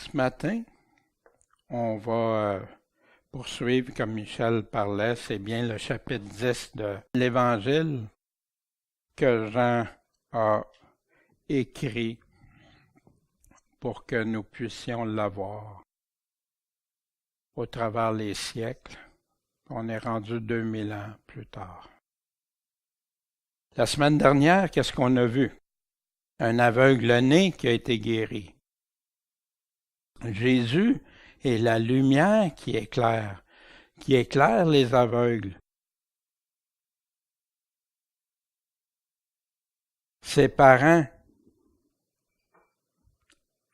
Ce matin, on va poursuivre, comme Michel parlait, c'est bien le chapitre 10 de l'Évangile que Jean a écrit pour que nous puissions l'avoir au travers les siècles. On est rendu 2000 ans plus tard. La semaine dernière, qu'est-ce qu'on a vu? Un aveugle-né qui a été guéri. Jésus est la lumière qui éclaire les aveugles. Ses parents,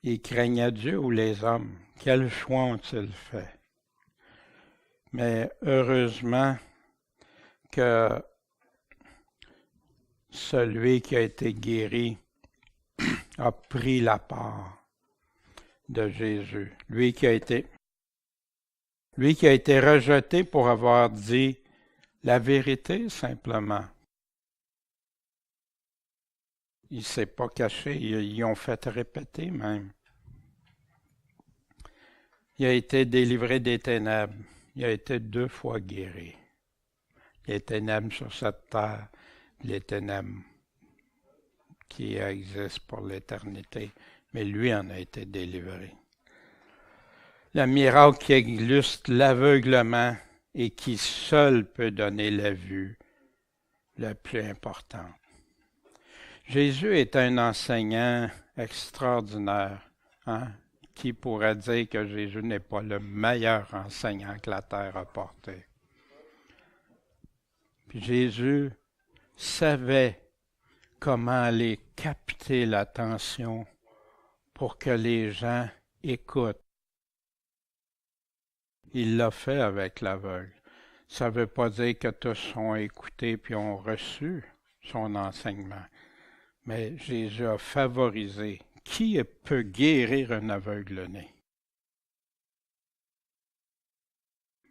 ils craignaient Dieu ou les hommes? Quel choix ont-ils fait? Mais heureusement que celui qui a été guéri a pris la part de Jésus. Lui qui a été rejeté pour avoir dit la vérité simplement. Il ne s'est pas caché, ils ont fait répéter même. Il a été délivré des ténèbres. Il a été 2 fois guéri. Les ténèbres sur cette terre, les ténèbres qui existent pour l'éternité. Mais lui en a été délivré. Le miracle qui illustre l'aveuglement et qui seul peut donner la vue la plus importante. Jésus est un enseignant extraordinaire. Qui pourrait dire que Jésus n'est pas le meilleur enseignant que la terre a porté? Puis Jésus savait comment aller capter l'attention pour que les gens écoutent. Il l'a fait avec l'aveugle. Ça ne veut pas dire que tous ont écouté puis ont reçu son enseignement. Mais Jésus a favorisé. Qui peut guérir un aveugle-né?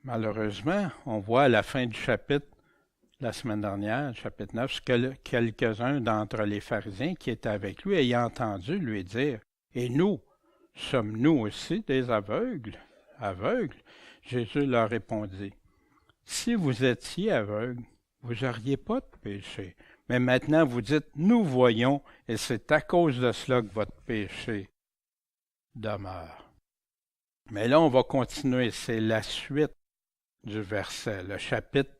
Malheureusement, on voit à la fin du chapitre, la semaine dernière, chapitre 9, que quelques-uns d'entre les pharisiens qui étaient avec lui ayant entendu lui dire « Et nous, sommes-nous aussi des aveugles? » Aveugles? Jésus leur répondit « Si vous étiez aveugles, vous n'auriez pas de péché. Mais maintenant, vous dites, nous voyons, et c'est à cause de cela que votre péché demeure. » Mais là, on va continuer. C'est la suite du verset. Le chapitre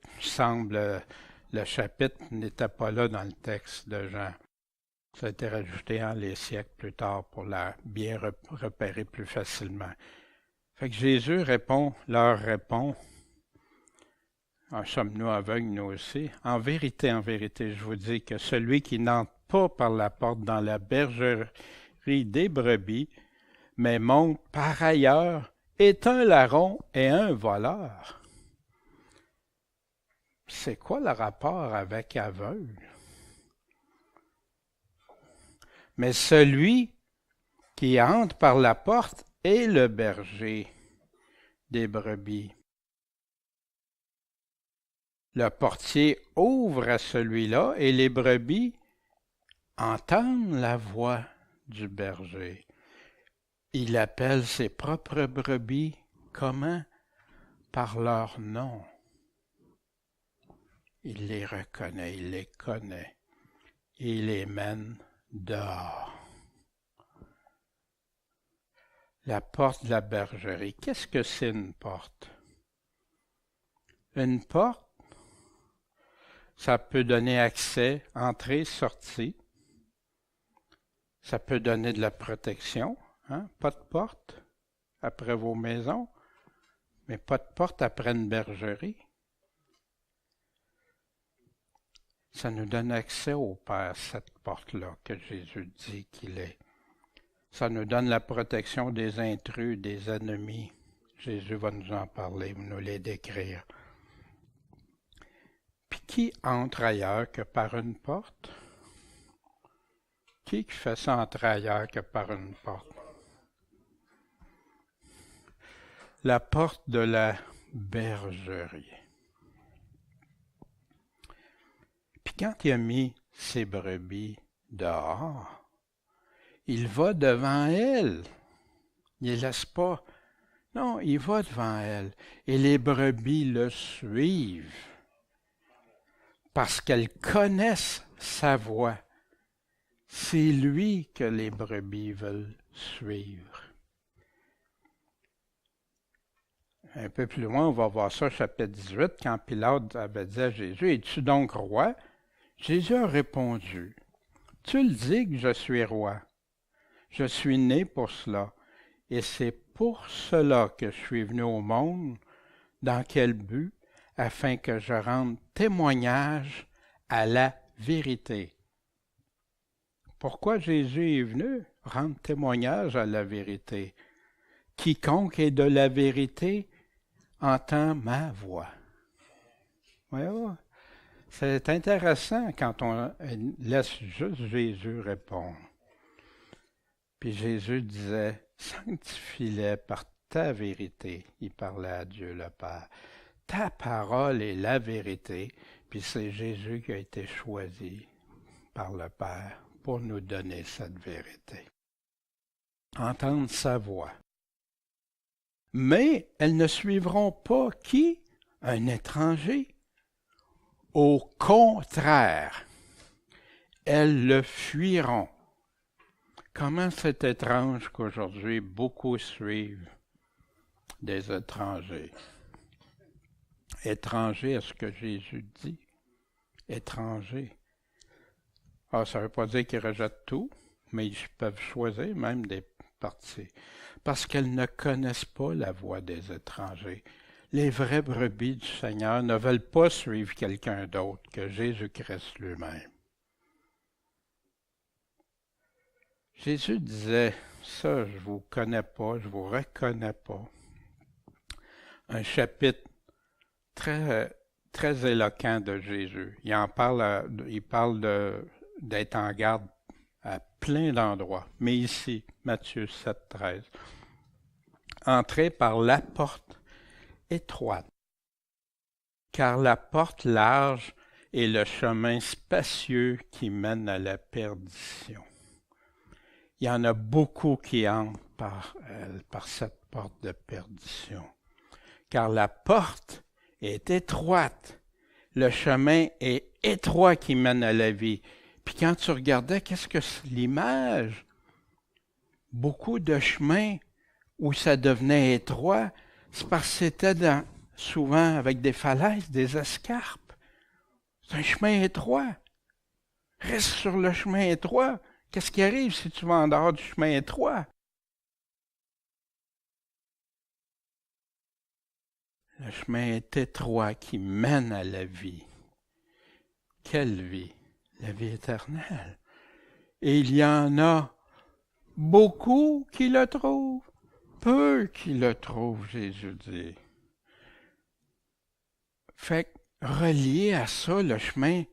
n'était pas là dans le texte de Jean. Ça a été rajouté les siècles plus tard pour la bien repérer plus facilement. Fait que Jésus leur répond, sommes-nous aveugles, nous aussi? En vérité, je vous dis que celui qui n'entre pas par la porte dans la bergerie des brebis, mais monte par ailleurs, est un larron et un voleur. C'est quoi le rapport avec aveugle? Mais celui qui entre par la porte est le berger des brebis. Le portier ouvre à celui-là et les brebis entendent la voix du berger. Il appelle ses propres brebis comment? Par leur nom. Il les reconnaît, il les connaît. Il les mène dehors. La porte de la bergerie. Qu'est-ce que c'est une porte? Une porte, ça peut donner accès, entrée, sortie. Ça peut donner de la protection. Pas de porte après vos maisons, mais pas de porte après une bergerie. Ça nous donne accès au Père, cette porte-là que Jésus dit qu'il est. Ça nous donne la protection des intrus, des ennemis. Jésus va nous en parler, nous les décrire. Puis qui entre ailleurs que par une porte? Qui fait ça entrer ailleurs que par une porte? La porte de la bergerie. Puis quand il a mis ses brebis dehors, il va devant elles. Il ne les laisse pas. Non, il va devant elles. Et les brebis le suivent parce qu'elles connaissent sa voix. C'est lui que les brebis veulent suivre. Un peu plus loin, on va voir ça, chapitre 18, quand Pilate avait dit à Jésus, « Es-tu donc roi? » Jésus a répondu, « Tu le dis que je suis roi. Je suis né pour cela, et c'est pour cela que je suis venu au monde. Dans quel but? Afin que je rende témoignage à la vérité. » Pourquoi Jésus est venu? Rendre témoignage à la vérité. « Quiconque est de la vérité entend ma voix. » Voyez-vous? C'est intéressant quand on laisse juste Jésus répondre. Puis Jésus disait, « Sanctifie-les par ta vérité. » Il parlait à Dieu le Père. Ta parole est la vérité. Puis c'est Jésus qui a été choisi par le Père pour nous donner cette vérité. Entendre sa voix. Mais elles ne suivront pas qui? Un étranger. Au contraire, elles le fuiront. Comment c'est étrange qu'aujourd'hui beaucoup suivent des étrangers. Étranger à ce que Jésus dit. Étranger. Alors, ça ne veut pas dire qu'ils rejettent tout, mais ils peuvent choisir même des parties. Parce qu'elles ne connaissent pas la voix des étrangers. Les vraies brebis du Seigneur ne veulent pas suivre quelqu'un d'autre que Jésus-Christ lui-même. Jésus disait, ça, je ne vous connais pas, je ne vous reconnais pas. Un chapitre très, très éloquent de Jésus. Il parle d'être en garde à plein d'endroits. Mais ici, Matthieu 7, 13. Entrez par la porte étroite, car la porte large est le chemin spacieux qui mène à la perdition. Il y en a beaucoup qui entrent par cette porte de perdition. Car la porte est étroite, le chemin est étroit qui mène à la vie. Puis quand tu regardais, qu'est-ce que c'est l'image? Beaucoup de chemins où ça devenait étroit, c'est parce que c'était souvent avec des falaises, des escarpes. C'est un chemin étroit. Reste sur le chemin étroit. Qu'est-ce qui arrive si tu vas en dehors du chemin étroit? Le chemin est étroit qui mène à la vie. Quelle vie? La vie éternelle. Et il y en a beaucoup qui le trouvent, peu qui le trouvent, Jésus dit. Fait que relié à ça, le chemin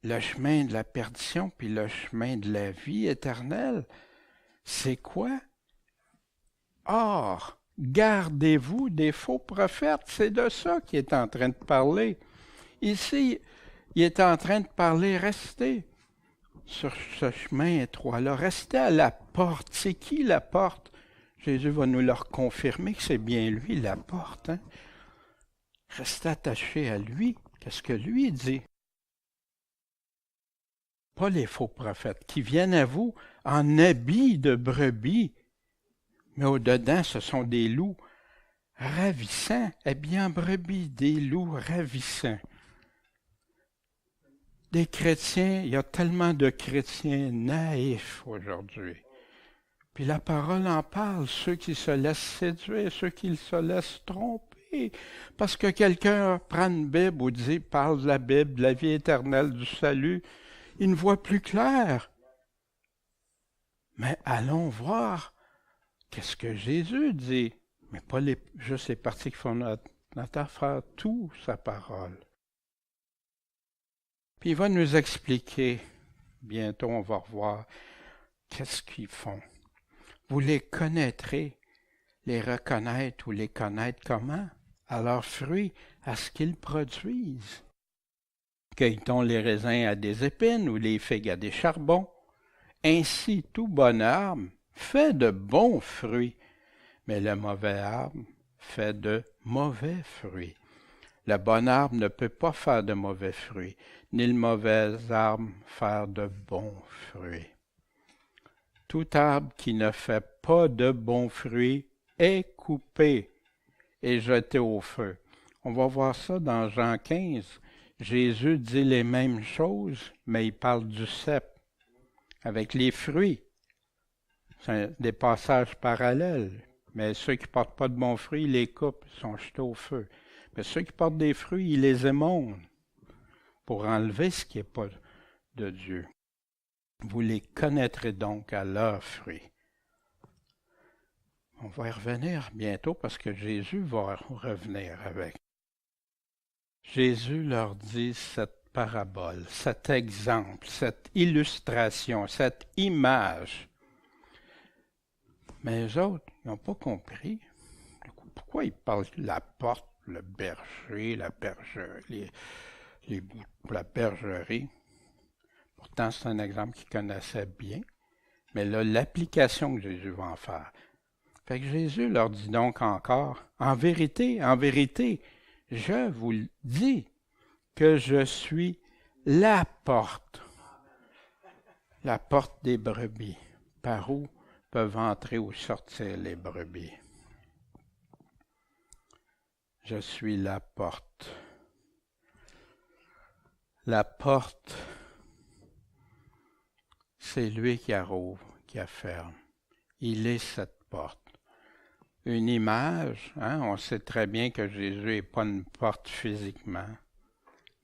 de la perdition, puis le chemin de la vie éternelle, c'est quoi? Or, gardez-vous des faux prophètes. C'est de ça qu'il est en train de parler. Ici, il est en train de parler, restez sur ce chemin étroit-là. Restez à la porte. C'est qui la porte? Jésus va nous leur confirmer que c'est bien lui la porte. Hein? Restez attachés à lui. Qu'est-ce que lui dit? Pas les faux prophètes qui viennent à vous en habits de brebis, mais au-dedans, ce sont des loups ravissants, habillés en brebis, des loups ravissants. Des chrétiens, il y a tellement de chrétiens naïfs aujourd'hui. Puis la parole en parle, ceux qui se laissent séduire, ceux qui se laissent tromper. Parce que quelqu'un prend une Bible ou parle de la Bible, de la vie éternelle, du salut, il ne voit plus clair. Mais allons voir qu'est-ce que Jésus dit. Mais pas juste les parties qui font notre affaire, tout sa parole. Puis il va nous expliquer, bientôt on va revoir, qu'est-ce qu'ils font. Vous les connaîtrez, les reconnaître ou les connaître comment? À leurs fruits, à ce qu'ils produisent. Cueille-t-on les raisins à des épines ou les figues à des charbons? Ainsi, tout bon arbre fait de bons fruits, mais le mauvais arbre fait de mauvais fruits. Le bon arbre ne peut pas faire de mauvais fruits, ni le mauvais arbre faire de bons fruits. Tout arbre qui ne fait pas de bons fruits est coupé et jeté au feu. On va voir ça dans Jean 15. Jésus dit les mêmes choses, mais il parle du cep avec les fruits. C'est des passages parallèles. Mais ceux qui ne portent pas de bons fruits, ils les coupent, ils sont jetés au feu. Mais ceux qui portent des fruits, ils les émondent pour enlever ce qui n'est pas de Dieu. Vous les connaîtrez donc à leurs fruits. On va y revenir bientôt parce que Jésus va revenir avec. Jésus leur dit cette parabole, cet exemple, cette illustration, cette image. Mais les autres, ils n'ont pas compris. Pourquoi ils parlent de la porte, le berger, la bergerie, la bergerie? Pourtant, c'est un exemple qu'ils connaissaient bien. Mais là, l'application que Jésus va en faire. Fait que Jésus leur dit donc encore, en vérité, je vous le dis que je suis la porte des brebis, par où peuvent entrer ou sortir les brebis. Je suis la porte. La porte, c'est lui qui rouvre, qui ferme. Il est cette porte. Une image, on sait très bien que Jésus n'est pas une porte physiquement,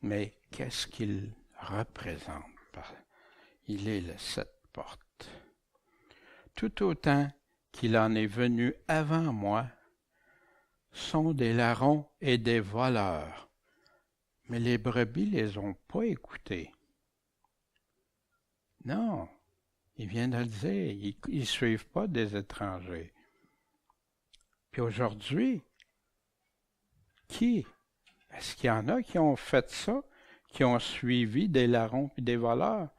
mais qu'est-ce qu'il représente? Il est cette porte. Tout autant qu'il en est venu avant moi, sont des larrons et des voleurs, mais les brebis ne les ont pas écoutés. Non, il vient de le dire, ils ne suivent pas des étrangers. Puis aujourd'hui, est-ce qu'il y en a qui ont fait ça, qui ont suivi des larrons et des voleurs?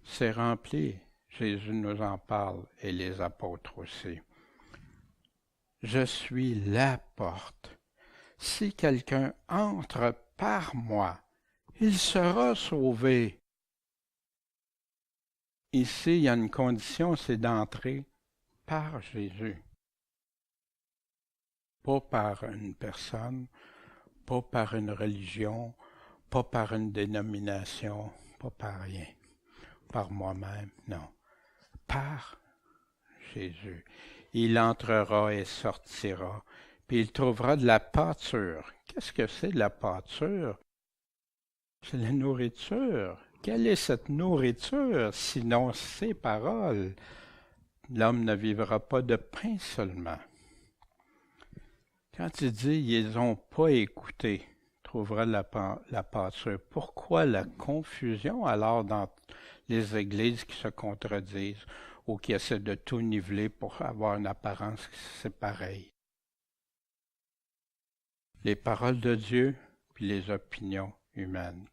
C'est rempli. Jésus nous en parle et les apôtres aussi. Je suis la porte. Si quelqu'un entre par moi, il sera sauvé. Ici, il y a une condition, c'est d'entrer par Jésus. Pas par une personne, pas par une religion, pas par une dénomination, pas par rien, par moi-même, non. Par Jésus. Il entrera et sortira, puis il trouvera de la pâture. Qu'est-ce que c'est de la pâture? C'est la nourriture. Quelle est cette nourriture, sinon ces paroles? L'homme ne vivra pas de pain seulement. Quand il dit « ils n'ont pas écouté », trouvera la pâture. Pourquoi la confusion alors dans les églises qui se contredisent ou qui essaient de tout niveler pour avoir une apparence que c'est pareil? Les paroles de Dieu puis les opinions humaines.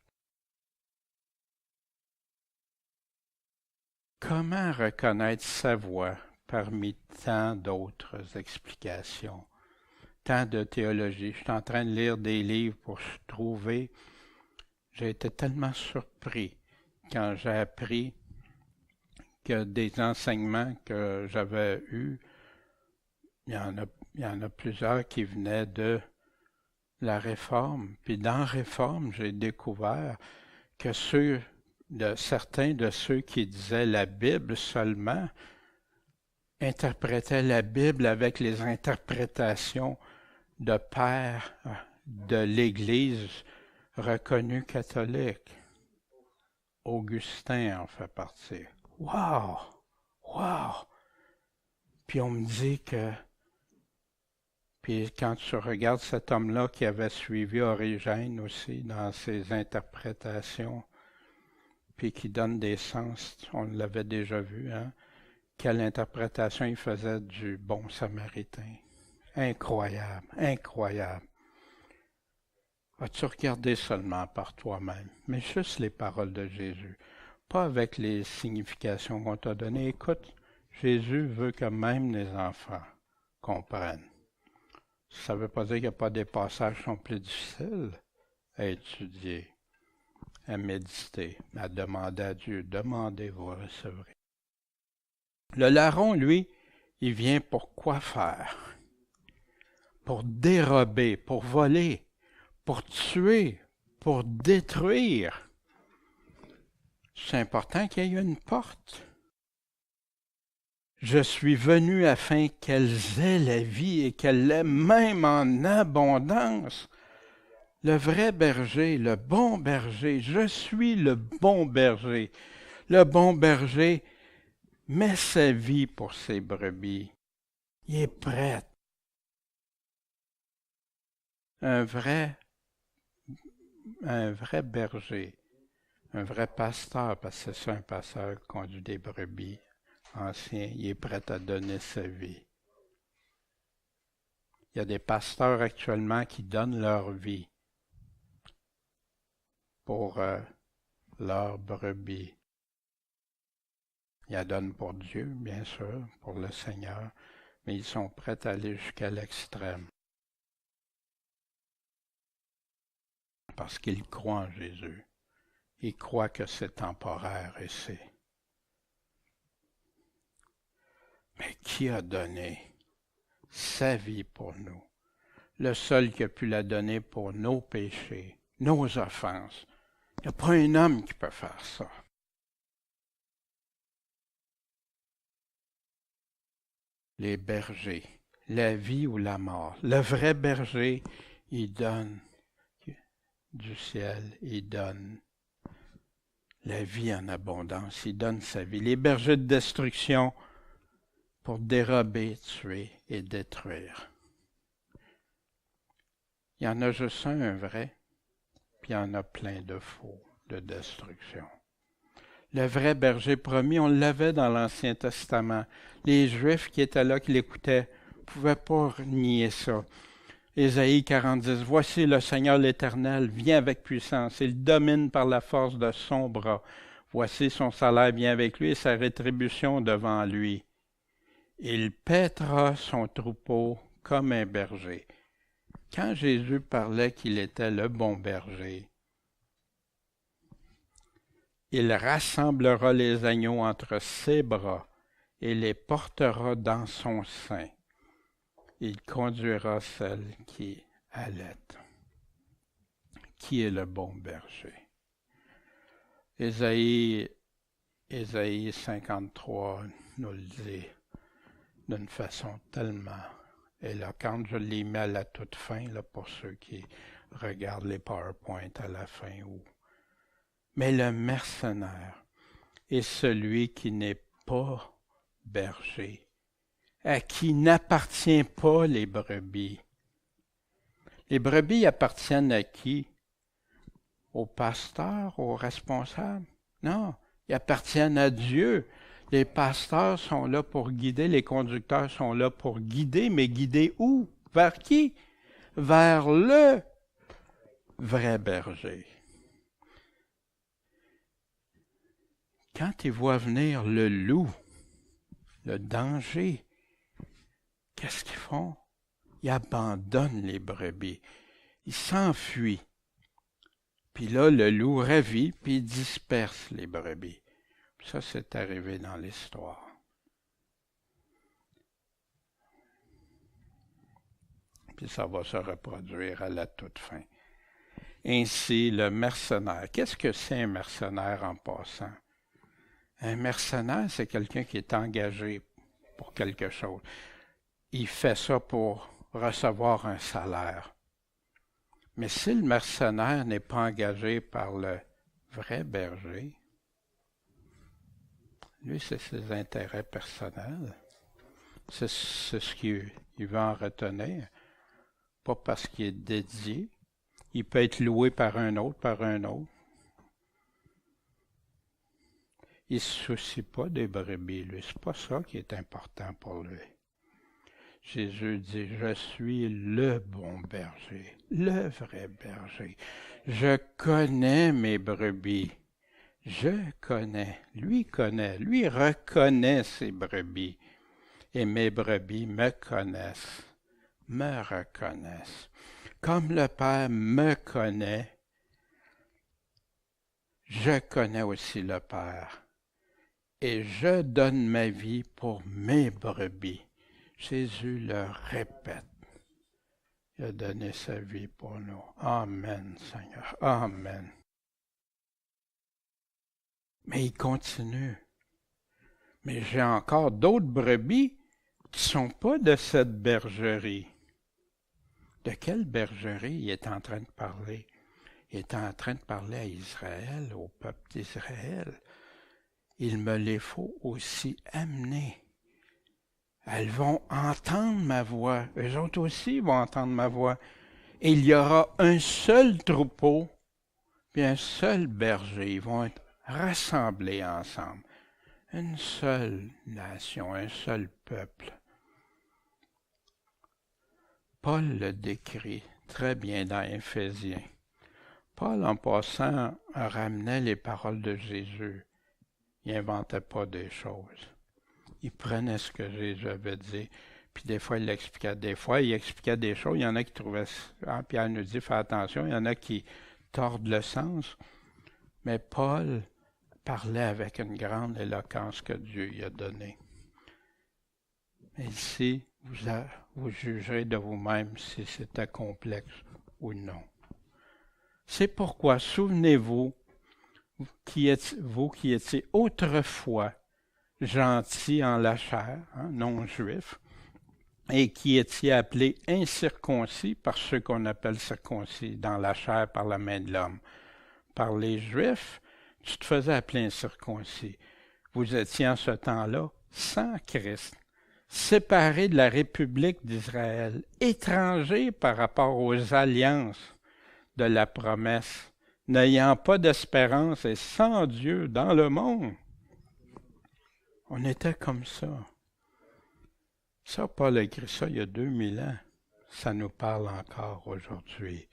Comment reconnaître sa voix parmi tant d'autres explications? Tant de théologie. Je suis en train de lire des livres pour trouver. J'ai été tellement surpris quand j'ai appris que des enseignements que j'avais eus, il y en a plusieurs qui venaient de la Réforme. Puis dans la Réforme, j'ai découvert que certains de ceux qui disaient la Bible seulement interprétaient la Bible avec les interprétations de pères de l'Église reconnue catholique. Augustin en fait partie. Wow! Wow! Puis on me dit que... Puis quand tu regardes cet homme-là qui avait suivi Origène aussi dans ses interprétations, puis qui donne des sens, on l'avait déjà vu, quelle interprétation il faisait du bon samaritain. Incroyable, incroyable. As-tu regardé seulement par toi-même, mais juste les paroles de Jésus, pas avec les significations qu'on t'a données. Écoute, Jésus veut que même les enfants comprennent. Ça ne veut pas dire qu'il n'y a pas des passages qui sont plus difficiles à étudier, à méditer, à demander à Dieu. Demandez, vous recevrez. Le larron, lui, il vient pour quoi faire? Pour dérober, pour voler, pour tuer, pour détruire. C'est important qu'il y ait une porte. Je suis venu afin qu'elles aient la vie et qu'elles l'aient même en abondance. Le vrai berger, le bon berger, je suis le bon berger. Le bon berger met sa vie pour ses brebis. Il est prêt. Un vrai berger, un vrai pasteur, parce que c'est ça un pasteur qui conduit des brebis anciens, il est prêt à donner sa vie. Il y a des pasteurs actuellement qui donnent leur vie pour leurs brebis. Ils la donnent pour Dieu, bien sûr, pour le Seigneur, mais ils sont prêts à aller jusqu'à l'extrême. Parce qu'ils croient en Jésus. Ils croient que c'est temporaire et c'est. Mais qui a donné sa vie pour nous? Le seul qui a pu la donner pour nos péchés, nos offenses. Il n'y a pas un homme qui peut faire ça. Les bergers, la vie ou la mort. Le vrai berger, il donne du ciel, il donne la vie en abondance, il donne sa vie. Les bergers de destruction pour dérober, tuer et détruire. Il y en a juste un vrai, puis il y en a plein de faux, de destruction. Le vrai berger promis, on l'avait dans l'Ancien Testament. Les Juifs qui étaient là, qui l'écoutaient, ne pouvaient pas nier ça. Ésaïe 40:10, voici le Seigneur l'Éternel vient avec puissance, il domine par la force de son bras. Voici son salaire vient avec lui et sa rétribution devant lui. Il paîtra son troupeau comme un berger. Quand Jésus parlait qu'il était le bon berger, il rassemblera les agneaux entre ses bras et les portera dans son sein. Il conduira celle qui allait. Qui est le bon berger? Ésaïe 53 nous le dit d'une façon tellement éloquente. Je l'ai mis à la toute fin là, pour ceux qui regardent les PowerPoint à la fin. Mais le mercenaire est celui qui n'est pas berger, à qui n'appartient pas les brebis. Les brebis appartiennent à qui? Au pasteur, aux responsables? Non, ils appartiennent à Dieu. Les pasteurs sont là pour guider, les conducteurs sont là pour guider, mais guider où? Vers qui? Vers le vrai berger. Quand ils voient venir le loup, le danger, qu'est-ce qu'ils font? Ils abandonnent les brebis. Ils s'enfuient. Puis là, le loup ravit, puis il disperse les brebis. Puis ça, c'est arrivé dans l'histoire. Puis ça va se reproduire à la toute fin. Ainsi, le mercenaire. Qu'est-ce que c'est un mercenaire en passant? Un mercenaire, c'est quelqu'un qui est engagé pour quelque chose. Il fait ça pour recevoir un salaire. Mais si le mercenaire n'est pas engagé par le vrai berger, lui, c'est ses intérêts personnels. C'est ce qu'il veut en retenir. Pas parce qu'il est dédié. Il peut être loué par un autre. Il ne se soucie pas des brebis, lui. C'est pas ça qui est important pour lui. Jésus dit, je suis le bon berger, le vrai berger. Je connais mes brebis lui reconnaît ses brebis, et mes brebis me connaissent, me reconnaissent. Comme le Père me connaît, je connais aussi le Père, et je donne ma vie pour mes brebis. Jésus le répète. Il a donné sa vie pour nous. Amen, Seigneur. Amen. Mais il continue. Mais j'ai encore d'autres brebis qui ne sont pas de cette bergerie. De quelle bergerie il est en train de parler? Il est en train de parler à Israël, au peuple d'Israël. Il me les faut aussi amener. Elles vont entendre ma voix. Eux autres aussi vont entendre ma voix. Et il y aura un seul troupeau, puis un seul berger. Ils vont être rassemblés ensemble. Une seule nation, un seul peuple. Paul le décrit très bien dans Éphésiens. Paul, en passant, ramenait les paroles de Jésus. Il n'inventait pas des choses. Il prenait ce que Jésus avait dit, puis des fois, il l'expliquait. Des fois, il expliquait des choses. Il y en a qui trouvaient... Ah, Pierre nous dit, fais attention, il y en a qui tordent le sens. Mais Paul parlait avec une grande éloquence que Dieu lui a donnée. Mais ici, vous jugerez de vous-même si c'était complexe ou non. C'est pourquoi, souvenez-vous, vous qui étiez autrefois gentils en la chair, non-juifs, et qui étiez appelés incirconcis par ceux qu'on appelle circoncis, dans la chair par la main de l'homme. Par les Juifs, tu te faisais appeler incirconcis. Vous étiez en ce temps-là sans Christ, séparés de la République d'Israël, étrangers par rapport aux alliances de la promesse, n'ayant pas d'espérance et sans Dieu dans le monde. On était comme ça. Ça, Paul a écrit ça il y a 2000 ans. Ça nous parle encore aujourd'hui.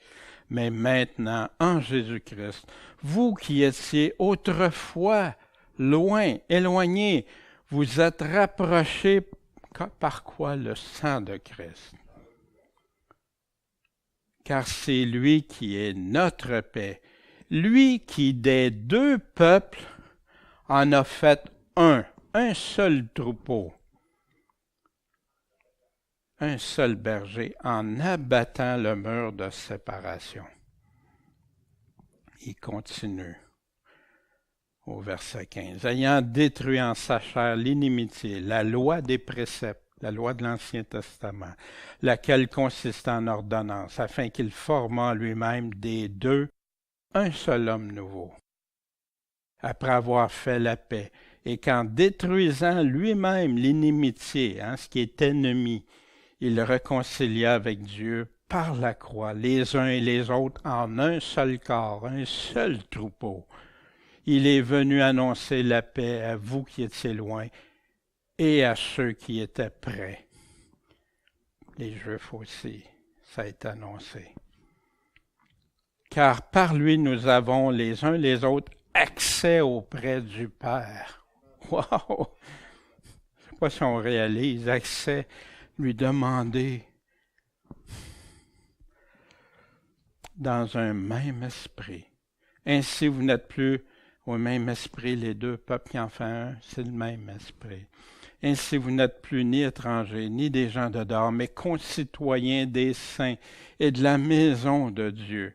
Mais maintenant, en Jésus-Christ, vous qui étiez autrefois loin, éloignés, vous êtes rapprochés par quoi? Le sang de Christ. Car c'est lui qui est notre paix. Lui qui, des deux peuples, en a fait un seul troupeau, un seul berger, en abattant le mur de séparation. Il continue au verset 15. Ayant détruit en sa chair l'inimitié, la loi des préceptes, la loi de l'Ancien Testament, laquelle consistait en ordonnance, afin qu'il formât lui-même des deux un seul homme nouveau, après avoir fait la paix, et qu'en détruisant lui-même l'inimitié, ce qui est ennemi, il réconcilia avec Dieu par la croix, les uns et les autres en un seul corps, un seul troupeau. Il est venu annoncer la paix à vous qui étiez loin et à ceux qui étaient près. Les Juifs aussi, ça a été annoncé. Car par lui, nous avons les uns les autres accès auprès du Père. Wow! Je ne sais pas si on réalise, accès, lui demander dans un même esprit. Ainsi, vous n'êtes plus au même esprit, les deux peuples qui en font un, c'est le même esprit. Ainsi, vous n'êtes plus ni étrangers, ni des gens de dehors, mais concitoyens des saints et de la maison de Dieu.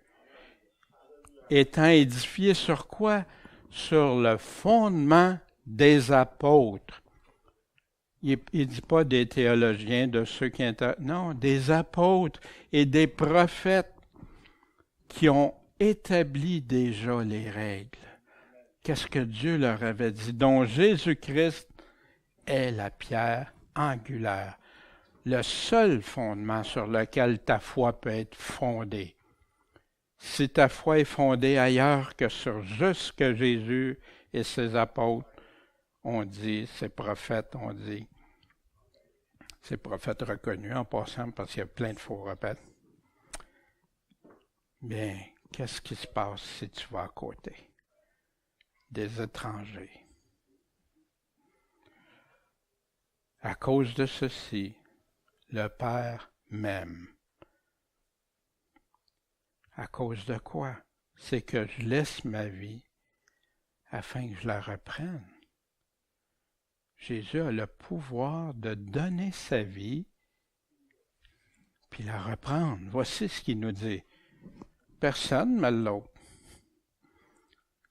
Étant édifiés sur quoi? Sur le fondement des apôtres. Il ne dit pas des théologiens, de ceux qui... Non, des apôtres et des prophètes qui ont établi déjà les règles. Qu'est-ce que Dieu leur avait dit? Dont Jésus-Christ est la pierre angulaire, le seul fondement sur lequel ta foi peut être fondée. Si ta foi est fondée ailleurs que sur juste ce que Jésus et ses apôtres ont dit, ses prophètes ont dit, ces prophètes reconnus en passant parce qu'il y a plein de faux prophètes, bien, qu'est-ce qui se passe si tu vas à côté? des étrangers. À cause de ceci, le Père m'aime. À cause de quoi? C'est que je laisse ma vie afin que je la reprenne. Jésus a le pouvoir de donner sa vie puis la reprendre. Voici ce qu'il nous dit. Personne ne me l'autre.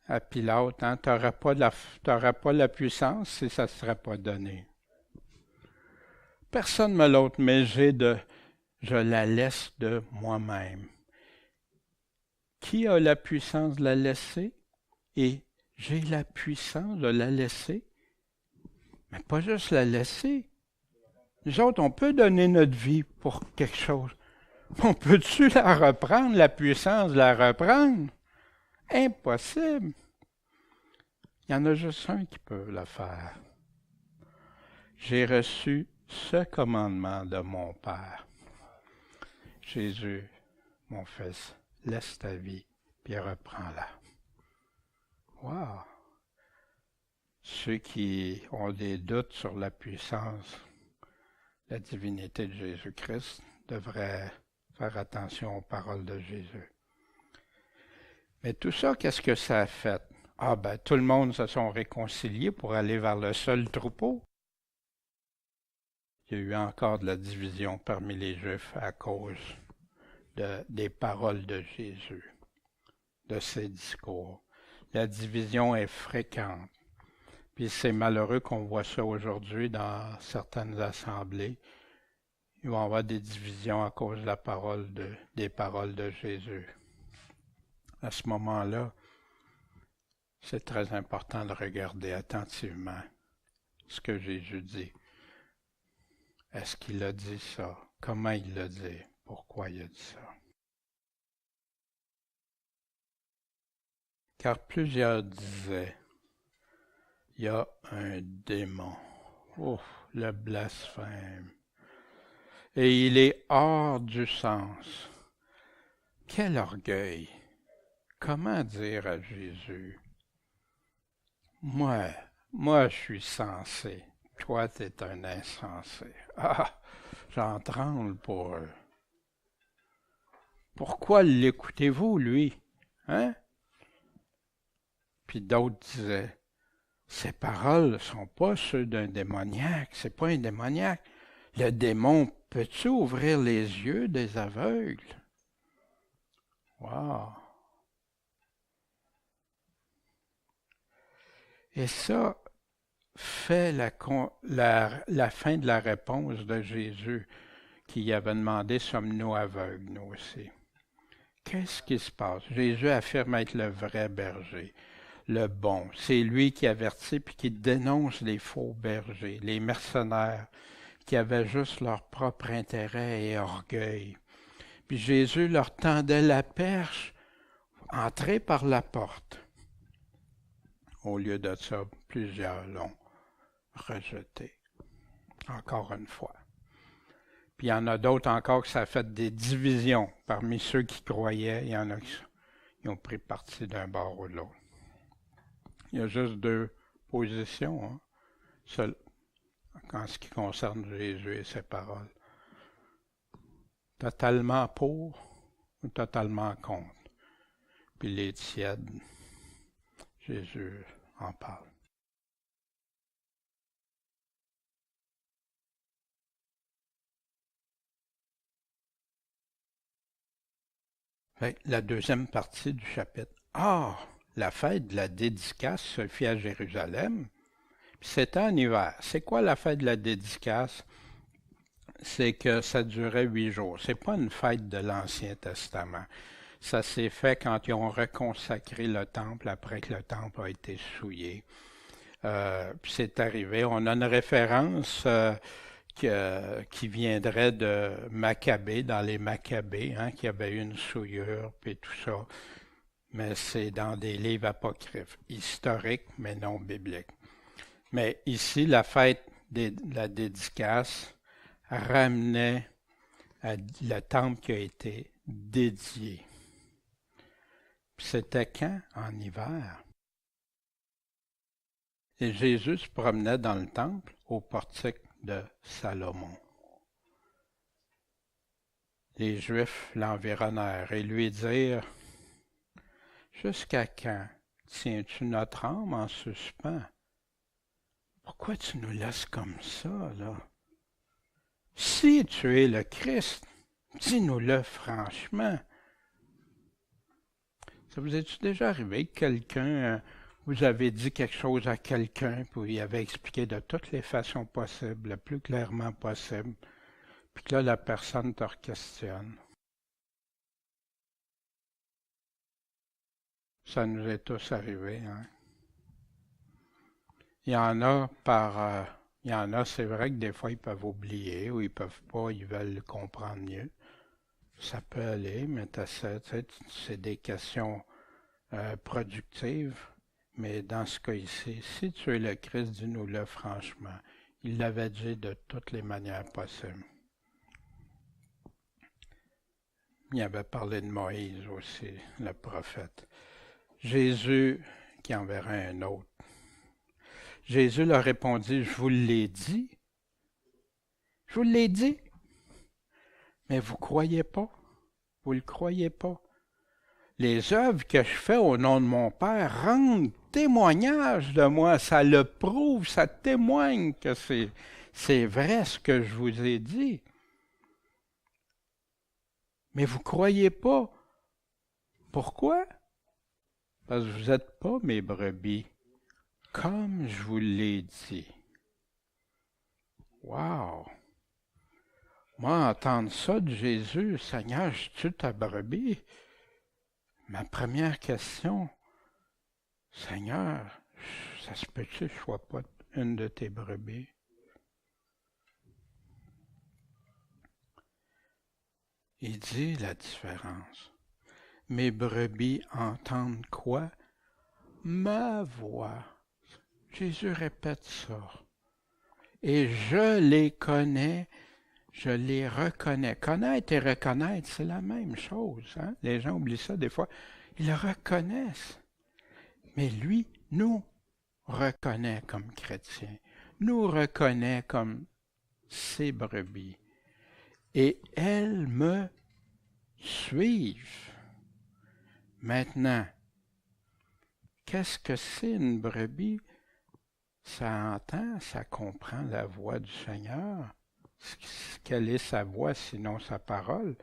À Pilate, hein, tu n'auras pas la puissance si ça ne serait pas donné. Personne ne me l'autre, mais je la laisse de moi-même. Qui a la puissance de la laisser? Et j'ai la puissance de la laisser. Mais pas juste la laisser. Nous autres, on peut donner notre vie pour quelque chose. On peut-tu la reprendre, la puissance de la reprendre? Impossible. Il y en a juste un qui peut le faire. J'ai reçu ce commandement de mon Père. Jésus, mon fils, laisse ta vie, puis reprends-la. Wow! Ceux qui ont des doutes sur la puissance, la divinité de Jésus-Christ, devraient faire attention aux paroles de Jésus. Mais tout ça, qu'est-ce que ça a fait? Ah ben, tout le monde se sont réconciliés pour aller vers le seul troupeau. Il y a eu encore de la division parmi les Juifs à cause des paroles de Jésus, de ses discours. La division est fréquente. Puis c'est malheureux qu'on voit ça aujourd'hui dans certaines assemblées. Il va y avoir des divisions à cause de des paroles de Jésus. À ce moment-là, c'est très important de regarder attentivement ce que Jésus dit. Est-ce qu'il a dit ça? Comment il l'a dit? Pourquoi il a dit ça? Car plusieurs disaient, il y a un démon. Oh, le blasphème. Et il est hors du sens. Quel orgueil! Comment dire à Jésus, moi, je suis sensé. Toi, tu es un insensé. Ah, j'en tremble pour eux. Pourquoi l'écoutez-vous, lui? Hein? Puis d'autres disaient, ces paroles ne sont pas ceux d'un démoniaque, c'est pas un démoniaque. Le démon peut-tu ouvrir les yeux des aveugles? Wow! Et ça fait la fin de la réponse de Jésus qui avait demandé, sommes-nous aveugles, nous aussi? Qu'est-ce qui se passe? Jésus affirme être le vrai berger, le bon. C'est lui qui avertit puis qui dénonce les faux bergers, les mercenaires qui avaient juste leur propre intérêt et orgueil. Puis Jésus leur tendait la perche, entrez par la porte. Au lieu de ça, plusieurs l'ont rejeté. Encore une fois. Puis il y en a d'autres encore que ça a fait des divisions. Parmi ceux qui croyaient, il y en a qui ont pris parti d'un bord ou de l'autre. Il y a juste deux positions, hein, seul, en ce qui concerne Jésus et ses paroles. Totalement pour ou totalement contre. Puis les tièdes, Jésus en parle. La deuxième partie du chapitre. Ah, la fête de la dédicace se fit à Jérusalem. Puis c'était en hiver. C'est quoi la fête de la dédicace? C'est que ça durait 8 jours. C'est pas une fête de l'Ancien Testament. Ça s'est fait quand ils ont reconsacré le temple après que le temple a été souillé. Puis c'est arrivé. On a une référence qui viendrait de Maccabée, dans les Maccabées, hein, qui avait eu une souillure, puis tout ça. Mais c'est dans des livres apocryphes, historiques, mais non bibliques. Mais ici, la fête de la dédicace ramenait à le temple qui a été dédié. Puis c'était quand? En hiver. Et Jésus se promenait dans le temple au portique de Salomon. Les Juifs l'environnèrent et lui dirent: « Jusqu'à quand tiens-tu notre âme en suspens? Pourquoi tu nous laisses comme ça, là? Si tu es le Christ, dis-nous-le franchement. » Ça vous est-tu déjà arrivé que quelqu'un, vous avez dit quelque chose à quelqu'un, puis il avait expliqué de toutes les façons possibles, le plus clairement possible, puis que là, la personne te questionne? Ça nous est tous arrivé, hein? Il y en a, c'est vrai que des fois, ils peuvent oublier ou ils peuvent pas, ils veulent comprendre mieux. Ça peut aller, mais c'est des questions productives. Mais dans ce cas ici, si tu es le Christ, dis-nous-le franchement. Il l'avait dit de toutes les manières possibles. Il avait parlé de Moïse aussi, le prophète. Jésus qui enverrait un autre. Jésus leur répondit: « Je vous l'ai dit. Je vous l'ai dit. Mais vous ne croyez pas. Vous ne le croyez pas. Les œuvres que je fais au nom de mon Père rendent témoignage de moi. Ça le prouve, ça témoigne que c'est vrai ce que je vous ai dit. Mais vous ne croyez pas. Pourquoi? Parce que vous n'êtes pas mes brebis, comme je vous l'ai dit. » Wow! Moi, entendre ça de Jésus: « Seigneur, je tue ta brebis. » Ma première question: « Seigneur, ça se peut-tu que je ne sois pas une de tes brebis? » Il dit la différence. Mes brebis entendent quoi? Ma voix. Jésus répète ça. Et je les connais, je les reconnais. Connaître et reconnaître, c'est la même chose. Hein? Les gens oublient ça des fois. Ils le reconnaissent. Mais lui nous reconnaît comme chrétiens, nous reconnaît comme ses brebis. Et elles me suivent. Maintenant, qu'est-ce que c'est une brebis? Ça entend, ça comprend la voix du Seigneur. Quelle est sa voix, sinon sa parole?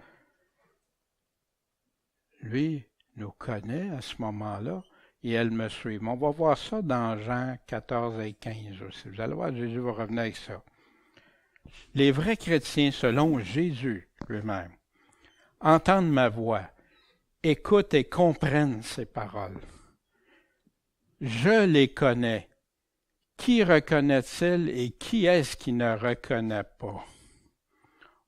Lui nous connaît à ce moment-là et elles me suivent. On va voir ça dans Jean 14 et 15 aussi. Vous allez voir, Jésus va revenir avec ça. Les vrais chrétiens, selon Jésus lui-même, entendent ma voix, écoutent et comprennent ses paroles. Je les connais. Qui reconnaît-il et qui est-ce qui ne reconnaît pas?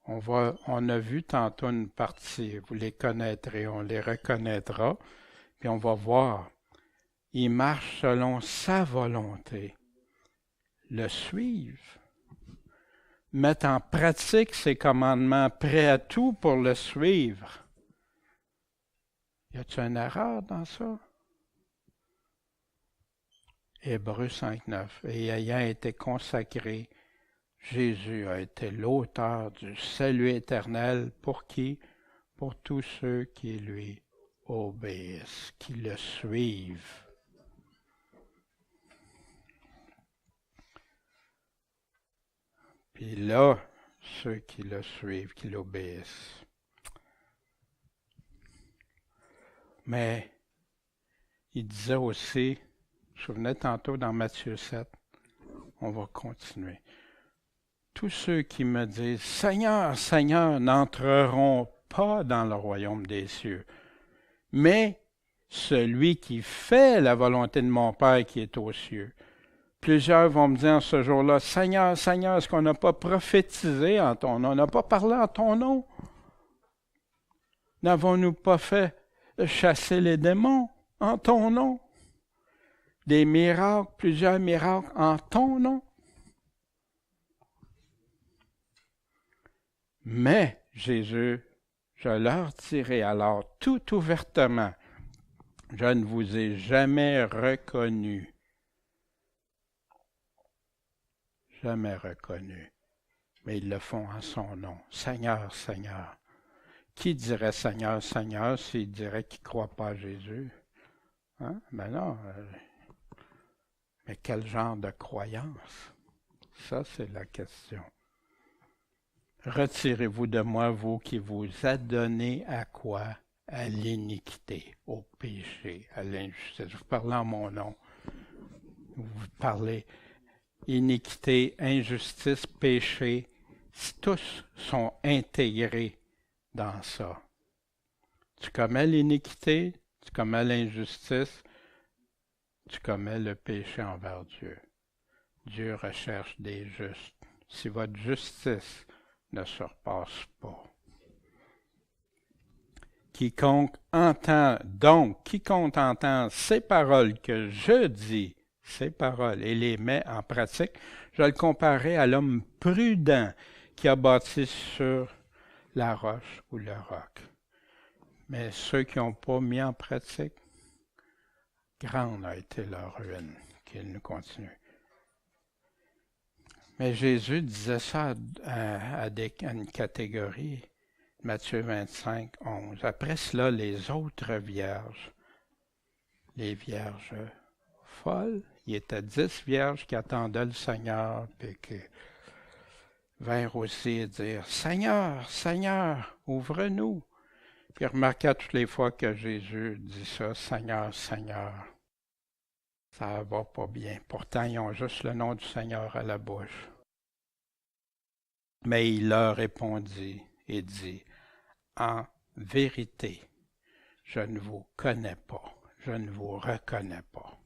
On a vu tantôt une partie, vous les connaîtrez, on les reconnaîtra, puis on va voir. Ils marchent selon sa volonté, le suivent, mettent en pratique ses commandements, prêts à tout pour le suivre. Y a-t-il une erreur dans ça? Hébreux 5.9. Et ayant été consacré, Jésus a été l'auteur du salut éternel pour qui? Pour tous ceux qui lui obéissent, qui le suivent. Puis là, ceux qui le suivent, qui l'obéissent. Mais il disait aussi, je me souvenais tantôt dans Matthieu 7, on va continuer. Tous ceux qui me disent « Seigneur, Seigneur » n'entreront pas dans le royaume des cieux, mais celui qui fait la volonté de mon Père qui est aux cieux. Plusieurs vont me dire en ce jour-là « Seigneur, Seigneur, est-ce qu'on n'a pas prophétisé en ton nom? On n'a pas parlé en ton nom? N'avons-nous pas fait chasser les démons en ton nom? Des miracles, plusieurs miracles en ton nom? » Mais Jésus, je leur dirai alors tout ouvertement, je ne vous ai jamais reconnu. jamais reconnu. Mais ils le font en son nom. Seigneur, Seigneur. Qui dirait Seigneur, Seigneur s'il dirait qu'il ne croit pas à Jésus? Hein? Ben non. Mais quel genre de croyance? Ça, c'est la question. Retirez-vous de moi, vous qui vous adonnez à quoi? À l'iniquité, au péché, à l'injustice. Vous parlez en mon nom. Vous parlez iniquité, injustice, péché. Tous sont intégrés dans ça. Tu commets l'iniquité, tu commets l'injustice, tu commets le péché envers Dieu. Dieu recherche des justes. Si votre justice ne se repasse pas. Quiconque entend ces paroles que je dis, ces paroles, et les met en pratique, je le comparerai à l'homme prudent qui a bâti sur la roche ou le roc. Mais ceux qui n'ont pas mis en pratique, grande a été leur ruine, qu'ils nous continuent. Mais Jésus disait ça à une catégorie, Matthieu 25, 11. Après cela, les autres vierges, les vierges folles, il y était 10 vierges qui attendaient le Seigneur, puis qui vinrent aussi et dire, Seigneur, Seigneur, ouvre-nous. Puis remarquez toutes les fois que Jésus dit ça, Seigneur, Seigneur, ça va pas bien. Pourtant, ils ont juste le nom du Seigneur à la bouche. Mais il leur répondit et dit, en vérité, je ne vous connais pas, je ne vous reconnais pas.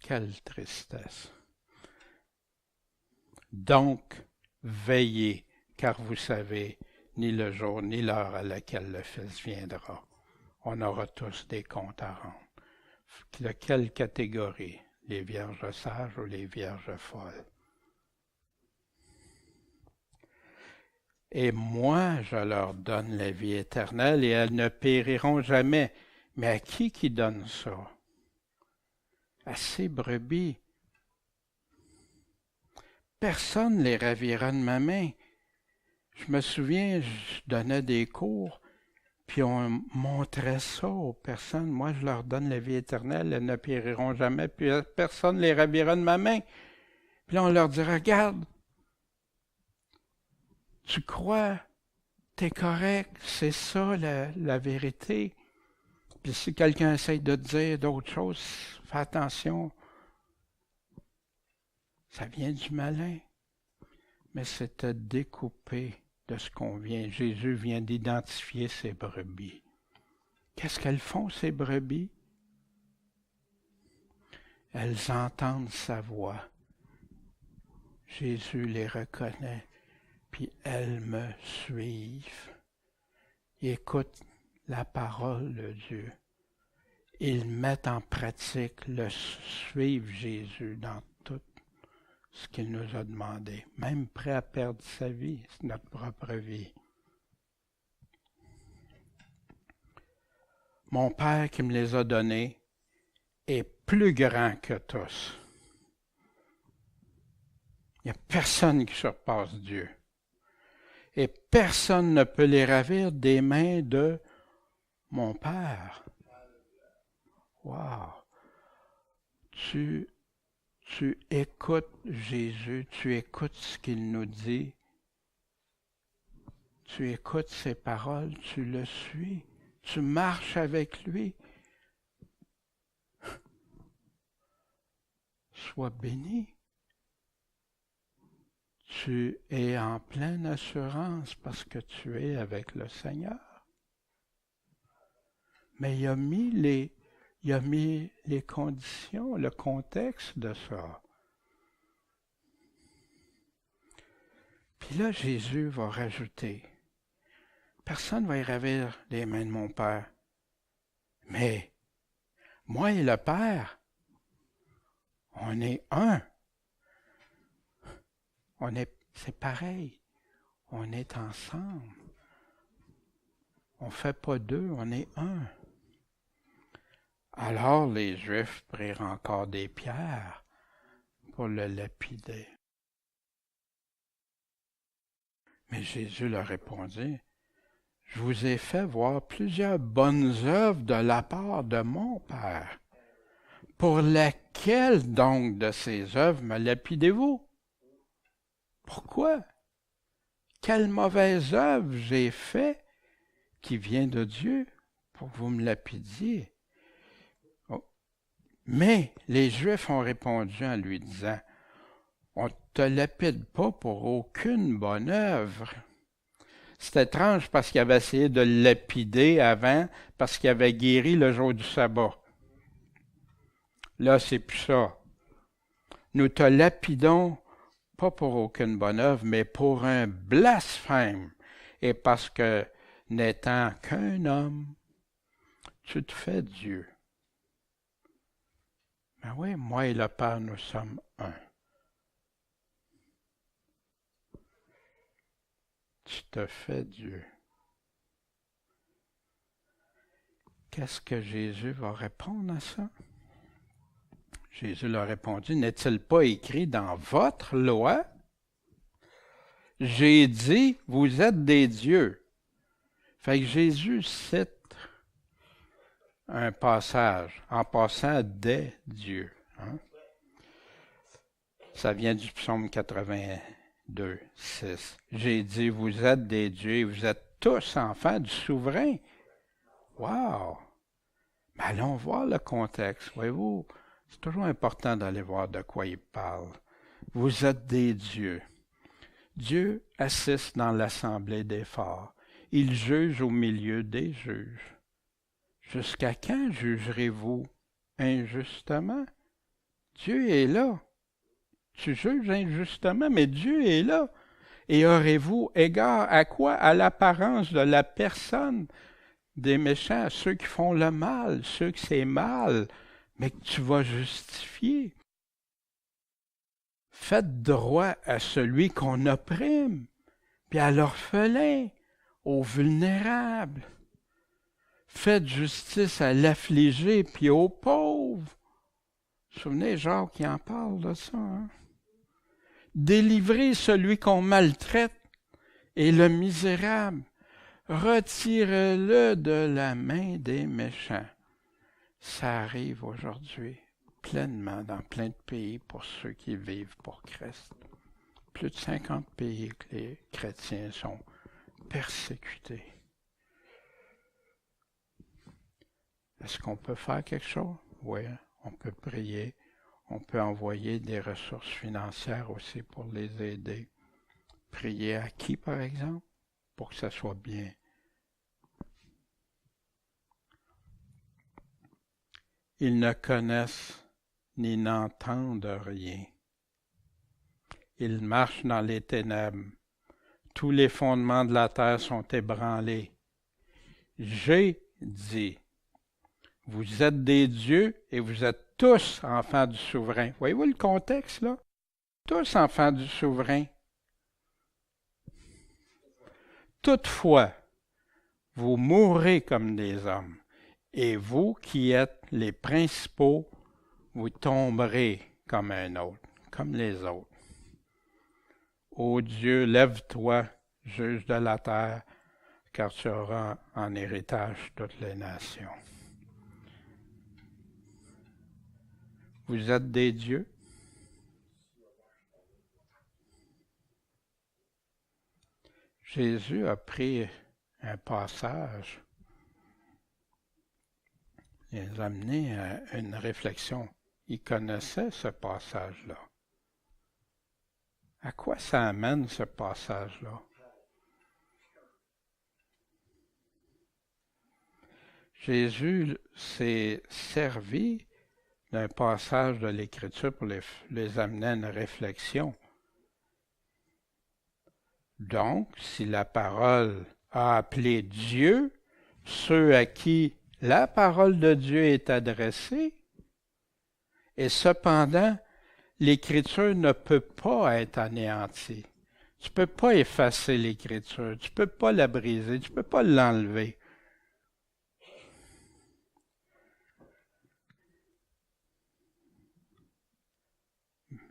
Quelle tristesse. Donc, veillez, car vous savez ni le jour ni l'heure à laquelle le Fils viendra. On aura tous des comptes à rendre. De quelle catégorie? Les vierges sages ou les vierges folles? Et moi, je leur donne la vie éternelle et elles ne périront jamais. Mais à qui donne ça? À ces brebis. Personne ne les ravira de ma main. Je me souviens, je donnais des cours, puis on montrait ça aux personnes. Moi, je leur donne la vie éternelle, elles ne périront jamais, puis personne ne les ravira de ma main. Puis là, on leur dit, regarde, tu crois, t'es correct, c'est ça la vérité. Puis si quelqu'un essaye de te dire d'autres choses, fais attention. Ça vient du malin. Mais c'est à découper de ce qu'on vient. Jésus vient d'identifier ces brebis. Qu'est-ce qu'elles font, ces brebis? Elles entendent sa voix. Jésus les reconnaît, puis elles me suivent. Ils écoutent la parole de Dieu. Ils mettent en pratique suivre Jésus dans tout ce qu'il nous a demandé, même prêt à perdre sa vie, notre propre vie. Mon Père qui me les a donnés est plus grand que tous. Il n'y a personne qui surpasse Dieu. Et personne ne peut les ravir des mains de mon Père. Wow! Tu écoutes Jésus, tu écoutes ce qu'il nous dit, tu écoutes ses paroles, tu le suis, tu marches avec lui. Sois béni. Tu es en pleine assurance parce que tu es avec le Seigneur. Mais il a mis les conditions, le contexte de ça. Puis là, Jésus va rajouter, personne ne va y ravir les mains de mon Père. Mais moi et le Père, on est un. C'est pareil. On est ensemble. On ne fait pas deux, on est un. Alors les Juifs prirent encore des pierres pour le lapider. Mais Jésus leur répondit, « Je vous ai fait voir plusieurs bonnes œuvres de la part de mon Père. Pour laquelle donc de ces œuvres me lapidez-vous? Pourquoi? Quelle mauvaise œuvre j'ai fait qui vient de Dieu pour que vous me lapidiez? » Mais les Juifs ont répondu en lui disant, « On ne te lapide pas pour aucune bonne œuvre. » C'est étrange parce qu'il avait essayé de le lapider avant, parce qu'il avait guéri le jour du sabbat. Là, c'est plus ça. Nous te lapidons pas pour aucune bonne œuvre, mais pour un blasphème. Et parce que, n'étant qu'un homme, tu te fais Dieu. Ben oui, moi et le Père, nous sommes un. Tu te fais Dieu. Qu'est-ce que Jésus va répondre à ça? Jésus leur répondit, « N'est-il pas écrit dans votre loi? J'ai dit, vous êtes des dieux. » Fait que Jésus cite un passage en passant des dieux. Hein? Ça vient du psaume 82, 6. J'ai dit, vous êtes des dieux, vous êtes tous enfants du souverain. Wow! Mais allons voir le contexte, voyez-vous. C'est toujours important d'aller voir de quoi il parle. Vous êtes des dieux. Dieu assiste dans l'assemblée des forts. Il juge au milieu des juges. Jusqu'à quand jugerez-vous injustement? Dieu est là. Tu juges injustement, mais Dieu est là. Et aurez-vous égard à quoi? À l'apparence de la personne des méchants, ceux qui font le mal, ceux qui c'est mal, mais que tu vas justifier. Faites droit à celui qu'on opprime, puis à l'orphelin, aux vulnérables. Faites justice à l'affligé, puis aux pauvres. Vous vous souvenez, Jacques qui en parle de ça. Hein? Délivrez celui qu'on maltraite et le misérable. Retirez-le de la main des méchants. Ça arrive aujourd'hui pleinement dans plein de pays pour ceux qui vivent pour Christ. Plus de 50 pays que les chrétiens sont persécutés. Est-ce qu'on peut faire quelque chose? Oui, on peut prier. On peut envoyer des ressources financières aussi pour les aider. Prier à qui, par exemple? Pour que ça soit bien. Ils ne connaissent ni n'entendent rien. Ils marchent dans les ténèbres. Tous les fondements de la terre sont ébranlés. J'ai dit, vous êtes des dieux et vous êtes tous enfants du souverain. Voyez-vous le contexte, là? Tous enfants du souverain. Toutefois, vous mourrez comme des hommes, et vous qui êtes les principaux, vous tomberez comme un autre, comme les autres. Ô Dieu, lève-toi, juge de la terre, car tu auras en héritage toutes les nations. Vous êtes des dieux? Jésus a pris un passage et les a amenés à une réflexion. Il connaissait ce passage-là. À quoi ça amène ce passage-là? Jésus s'est servi d'un passage de l'Écriture pour les amener à une réflexion. Donc, si la parole a appelé Dieu, ceux à qui la parole de Dieu est adressée, et cependant, l'Écriture ne peut pas être anéantie. Tu ne peux pas effacer l'Écriture, tu ne peux pas la briser, tu ne peux pas l'enlever.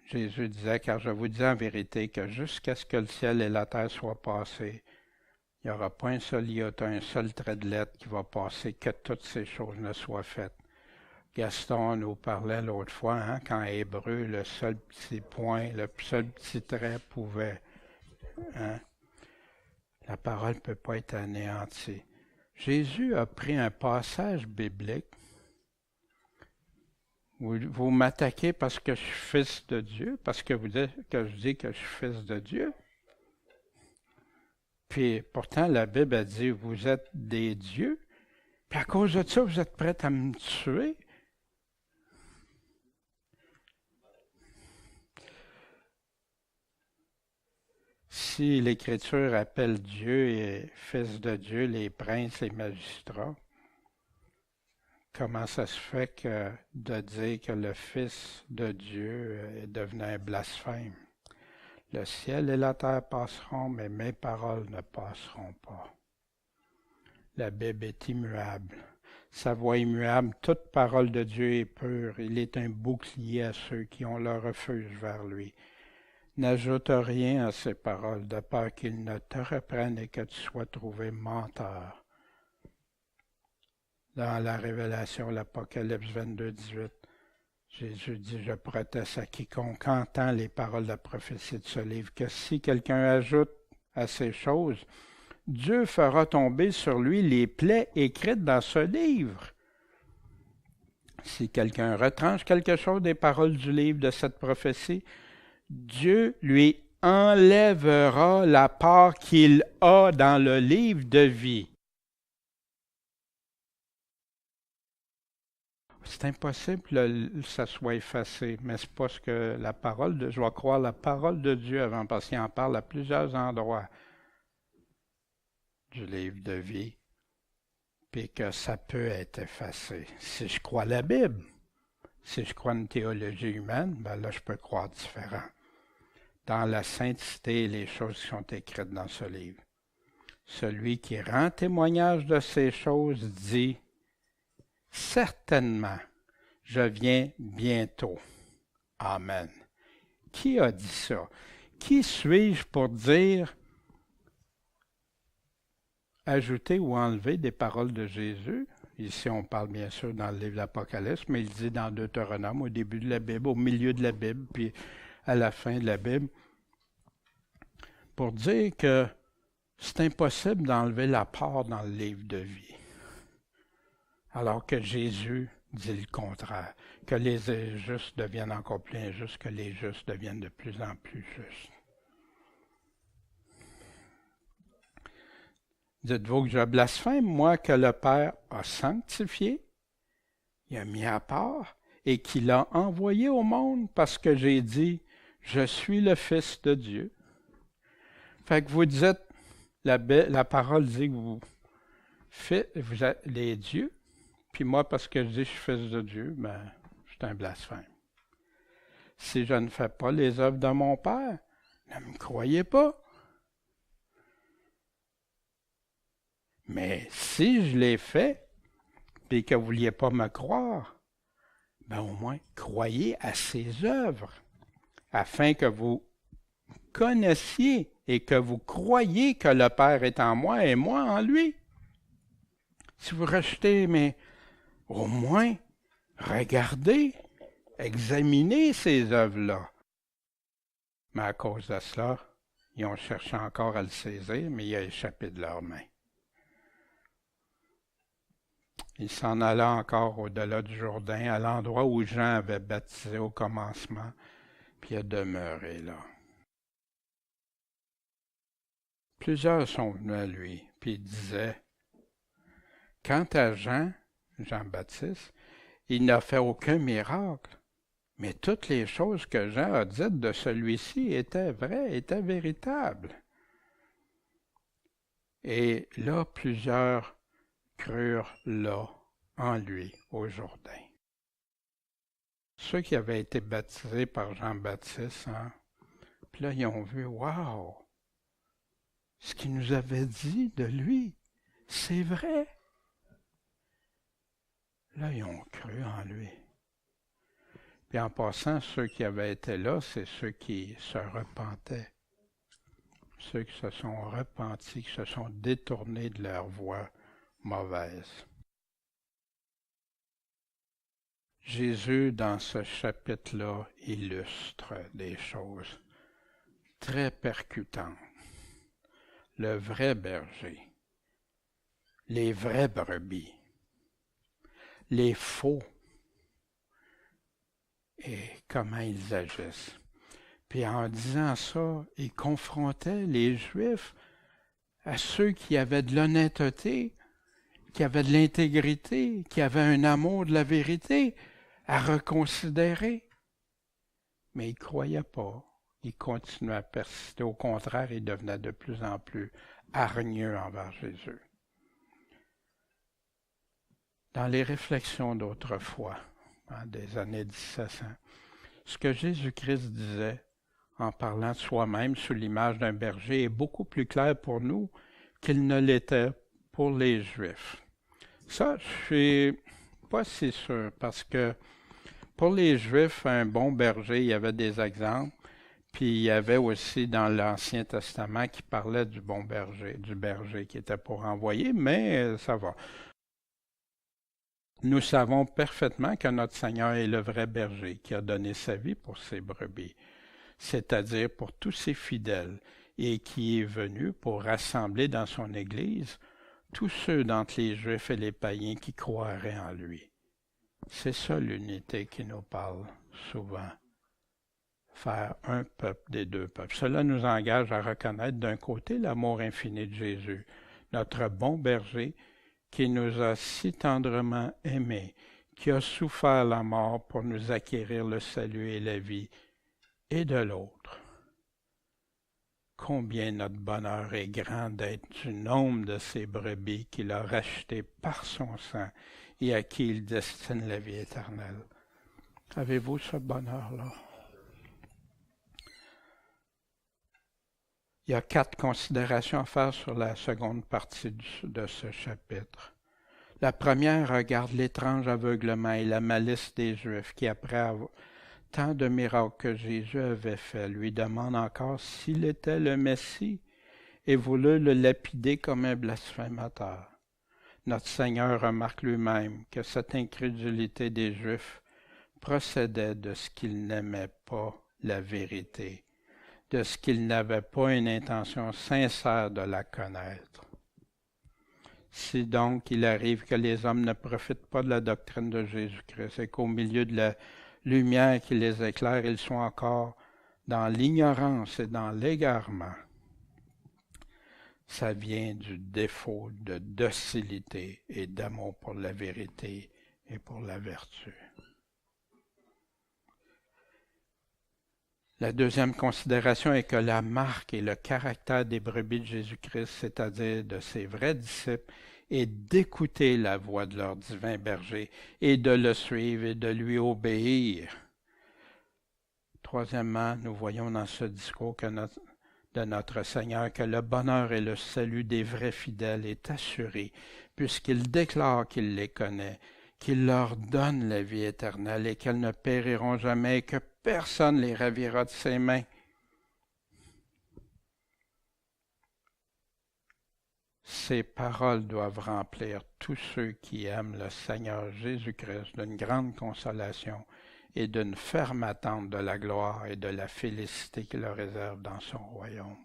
Jésus disait, car je vous dis en vérité que jusqu'à ce que le ciel et la terre soient passés, il n'y aura pas un seul iota, un seul trait de lettre qui va passer, que toutes ces choses ne soient faites. Gaston nous parlait l'autre fois, hein, qu'en hébreu, le seul petit point, le seul petit trait pouvait. Hein, la parole ne peut pas être anéantie. Jésus a pris un passage biblique. Vous m'attaquez parce que je suis fils de Dieu, parce que vous dites que je dis que je suis fils de Dieu. Puis pourtant, la Bible a dit, vous êtes des dieux, puis à cause de ça, vous êtes prêts à me tuer. Si l'Écriture appelle Dieu et fils de Dieu, les princes et magistrats, comment ça se fait que de dire que le Fils de Dieu est devenu un blasphème? Le ciel et la terre passeront, mais mes paroles ne passeront pas. La Bible est immuable. Sa voix immuable, toute parole de Dieu est pure. Il est un bouclier à ceux qui ont leur refuge vers lui. N'ajoute rien à ces paroles, de peur qu'il ne te reprenne et que tu sois trouvé menteur. Dans la Révélation, l'Apocalypse 22, 18, Jésus dit, je proteste à quiconque entend les paroles de la prophétie de ce livre, que si quelqu'un ajoute à ces choses, Dieu fera tomber sur lui les plaies écrites dans ce livre. Si quelqu'un retranche quelque chose des paroles du livre de cette prophétie, Dieu lui enlèvera la part qu'il a dans le livre de vie. C'est impossible que ça soit effacé, mais c'est pas ce que la parole de... Je vais croire la parole de Dieu avant, parce qu'il en parle à plusieurs endroits du livre de vie, puis que ça peut être effacé. Si je crois la Bible, si je crois une théologie humaine, ben là, je peux croire différent. Dans la sainteté, les choses qui sont écrites dans ce livre. Celui qui rend témoignage de ces choses dit, certainement, je viens bientôt. Amen. Qui a dit ça? Qui suis-je pour dire, ajouter ou enlever des paroles de Jésus? Ici, on parle bien sûr dans le livre de l'Apocalypse, mais il dit dans Deutéronome, au début de la Bible, au milieu de la Bible, puis à la fin de la Bible, pour dire que c'est impossible d'enlever la part dans le livre de vie. Alors que Jésus dit le contraire, que les injustes deviennent encore plus injustes, que les justes deviennent de plus en plus justes. Dites-vous que je blasphème, moi, que le Père a sanctifié, il a mis à part, et qu'il a envoyé au monde parce que j'ai dit, je suis le Fils de Dieu. Fait que vous dites, la parole dit que vous êtes les dieux, puis moi, parce que je dis que je suis Fils de Dieu, ben, c'est un blasphème. Si je ne fais pas les œuvres de mon Père, ne me croyez pas. Mais si je l'ai fait, puis que vous ne vouliez pas me croire, ben au moins, croyez à ses œuvres, afin que vous connaissiez et que vous croyiez que le Père est en moi et moi en lui. Si vous rejetez, mais au moins, regardez, examinez ces œuvres-là. Mais à cause de cela, ils ont cherché encore à le saisir, mais il a échappé de leurs mains. Il s'en alla encore au-delà du Jourdain, à l'endroit où Jean avait baptisé au commencement, puis il a demeuré là. Plusieurs sont venus à lui, puis ils disaient, quant à Jean-Baptiste, il n'a fait aucun miracle, mais toutes les choses que Jean a dites de celui-ci étaient vraies, étaient véritables. Et là, plusieurs crurent là, en lui, au Jourdain. Ceux qui avaient été baptisés par Jean-Baptiste, hein, puis là, ils ont vu, waouh, ce qu'il nous avait dit de lui, c'est vrai. Là, ils ont cru en lui. Puis en passant, ceux qui avaient été là, c'est ceux qui se repentaient. Ceux qui se sont repentis, qui se sont détournés de leur voie mauvaise. Jésus, dans ce chapitre-là, illustre des choses très percutantes. Le vrai berger, les vraies brebis, les faux, et comment ils agissent. Puis en disant ça, il confrontait les Juifs à ceux qui avaient de l'honnêteté, qui avaient de l'intégrité, qui avaient un amour de la vérité, à reconsidérer. Mais ils ne croyaient pas. Ils continuaient à persister. Au contraire, ils devenaient de plus en plus hargneux envers Jésus. Dans les réflexions d'autrefois, des années 1700, ce que Jésus-Christ disait en parlant de soi-même sous l'image d'un berger est beaucoup plus clair pour nous qu'il ne l'était pour les Juifs. Ça, je suis pas si sûr, parce que pour les Juifs, un bon berger, il y avait des exemples, puis il y avait aussi dans l'Ancien Testament qui parlait du bon berger, du berger qui était pour envoyer, mais ça va. Nous savons parfaitement que notre Seigneur est le vrai berger qui a donné sa vie pour ses brebis, c'est-à-dire pour tous ses fidèles, et qui est venu pour rassembler dans son Église tous ceux d'entre les Juifs et les païens qui croiraient en lui. C'est ça l'unité qui nous parle souvent. Faire un peuple des deux peuples. Cela nous engage à reconnaître d'un côté l'amour infini de Jésus, notre bon berger, qui nous a si tendrement aimés, qui a souffert la mort pour nous acquérir le salut et la vie, et de l'autre. Combien notre bonheur est grand d'être du nombre de ces brebis qu'il a rachetées par son sang et à qui il destine la vie éternelle. Avez-vous ce bonheur-là? Il y a 4 considérations à faire sur la seconde partie de ce chapitre. La première regarde l'étrange aveuglement et la malice des Juifs qui, après tant de miracles que Jésus avait faits, lui demandent encore s'il était le Messie et voulaient le lapider comme un blasphémateur. Notre Seigneur remarque lui-même que cette incrédulité des Juifs procédait de ce qu'ils n'aimaient pas la vérité, de ce qu'ils n'avaient pas une intention sincère de la connaître. Si donc il arrive que les hommes ne profitent pas de la doctrine de Jésus-Christ et qu'au milieu de la lumière qui les éclaire, ils sont encore dans l'ignorance et dans l'égarement, ça vient du défaut de docilité et d'amour pour la vérité et pour la vertu. La deuxième considération est que la marque et le caractère des brebis de Jésus-Christ, c'est-à-dire de ses vrais disciples, est d'écouter la voix de leur divin berger et de le suivre et de lui obéir. Troisièmement, nous voyons dans ce discours de notre Seigneur que le bonheur et le salut des vrais fidèles est assuré, puisqu'il déclare qu'il les connaît, qu'il leur donne la vie éternelle et qu'elles ne périront jamais, que personne les ravira de ses mains. Ces paroles doivent remplir tous ceux qui aiment le Seigneur Jésus-Christ d'une grande consolation et d'une ferme attente de la gloire et de la félicité qu'il leur réserve dans son royaume.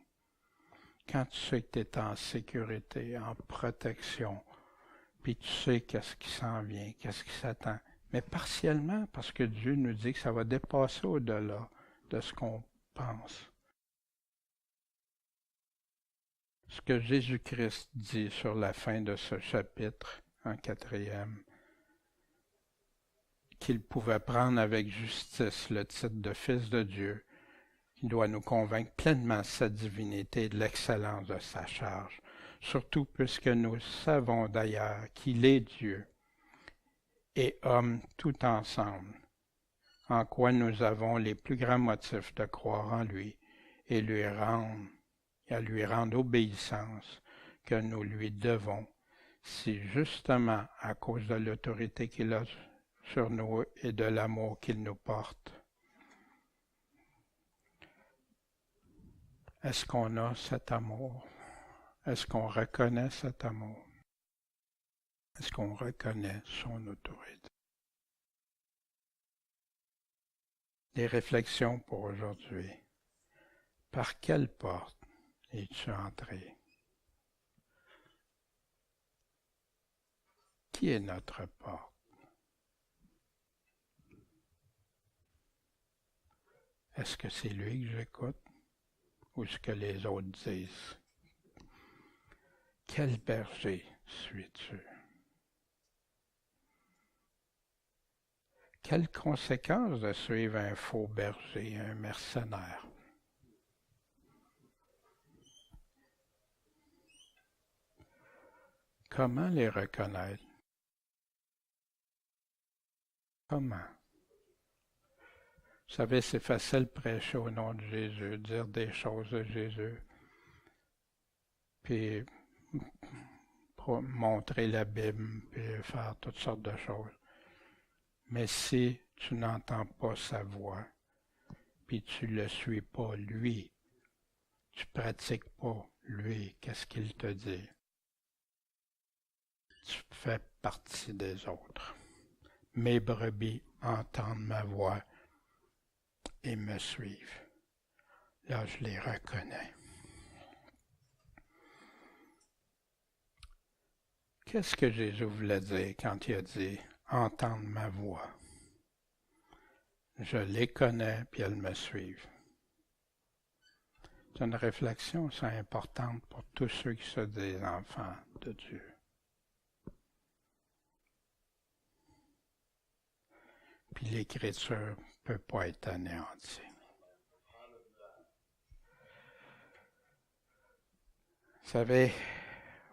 Quand tu sais que tu es en sécurité, en protection, puis tu sais qu'est-ce qui s'en vient, qu'est-ce qui s'attend, mais partiellement parce que Dieu nous dit que ça va dépasser au-delà de ce qu'on pense. Ce que Jésus-Christ dit sur la fin de ce chapitre, en 4e, qu'il pouvait prendre avec justice le titre de Fils de Dieu, il doit nous convaincre pleinement de sa divinité et de l'excellence de sa charge, surtout puisque nous savons d'ailleurs qu'il est Dieu et homme tout ensemble, en quoi nous avons les plus grands motifs de croire en lui et à lui rendre obéissance que nous lui devons, si justement à cause de l'autorité qu'il a sur nous et de l'amour qu'il nous porte. Est-ce qu'on a cet amour? Est-ce qu'on reconnaît cet amour? Est-ce qu'on reconnaît son autorité? Les réflexions pour aujourd'hui. Par quelle porte es-tu entré? Qui est notre porte? Est-ce que c'est lui que j'écoute ou ce que les autres disent? Quel berger suis-tu? Quelles conséquences de suivre un faux berger, un mercenaire? Comment les reconnaître? Comment? Vous savez, c'est facile de prêcher au nom de Jésus, dire des choses de Jésus, puis montrer la Bible, puis faire toutes sortes de choses. Mais si tu n'entends pas sa voix, puis tu ne le suis pas lui, tu ne pratiques pas lui, qu'est-ce qu'il te dit? Tu fais partie des autres. Mes brebis entendent ma voix et me suivent. Là, je les reconnais. Qu'est-ce que Jésus voulait dire quand il a dit « entendre ma voix ». Je les connais, puis elles me suivent. C'est une réflexion, c'est importante pour tous ceux qui sont des enfants de Dieu. Puis l'Écriture ne peut pas être anéantie. Vous savez,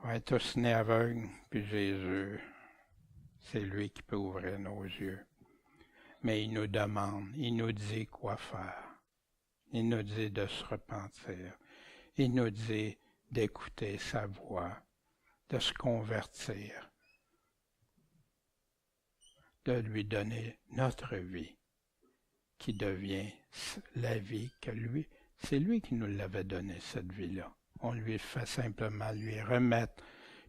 on est tous nés aveugles, puis Jésus, c'est lui qui peut ouvrir nos yeux. Mais il nous demande, il nous dit quoi faire. Il nous dit de se repentir. Il nous dit d'écouter sa voix, de se convertir, de lui donner notre vie, qui devient la vie que lui, c'est lui qui nous l'avait donnée, cette vie-là. On lui fait simplement lui remettre,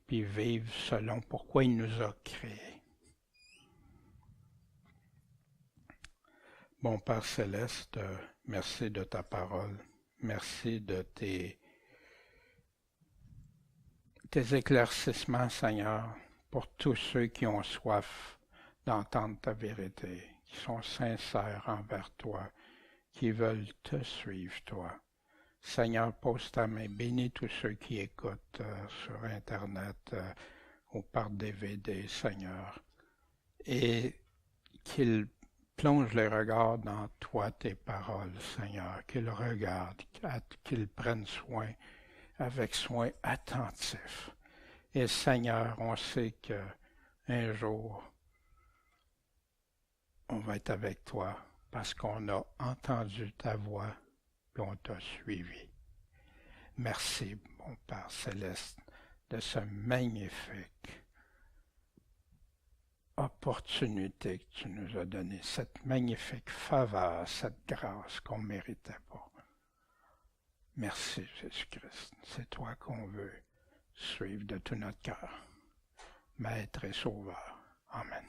puis vivre selon pourquoi il nous a créés. Bon Père Céleste, merci de ta parole. Merci de tes éclaircissements, Seigneur, pour tous ceux qui ont soif d'entendre ta vérité, qui sont sincères envers toi, qui veulent te suivre, toi. Seigneur, pose ta main, bénis tous ceux qui écoutent sur Internet ou par DVD, Seigneur, et qu'ils plongent les regards dans toi, tes paroles, Seigneur, qu'ils regardent, qu'ils prennent soin, avec soin attentif. Et Seigneur, on sait qu'un jour, on va être avec toi parce qu'on a entendu ta voix et on t'a suivi. Merci, mon Père Céleste, de ce magnifique opportunité que tu nous as donnée, cette magnifique faveur, cette grâce qu'on ne méritait pas. Merci, Jésus-Christ. C'est toi qu'on veut suivre de tout notre cœur. Maître et Sauveur. Amen.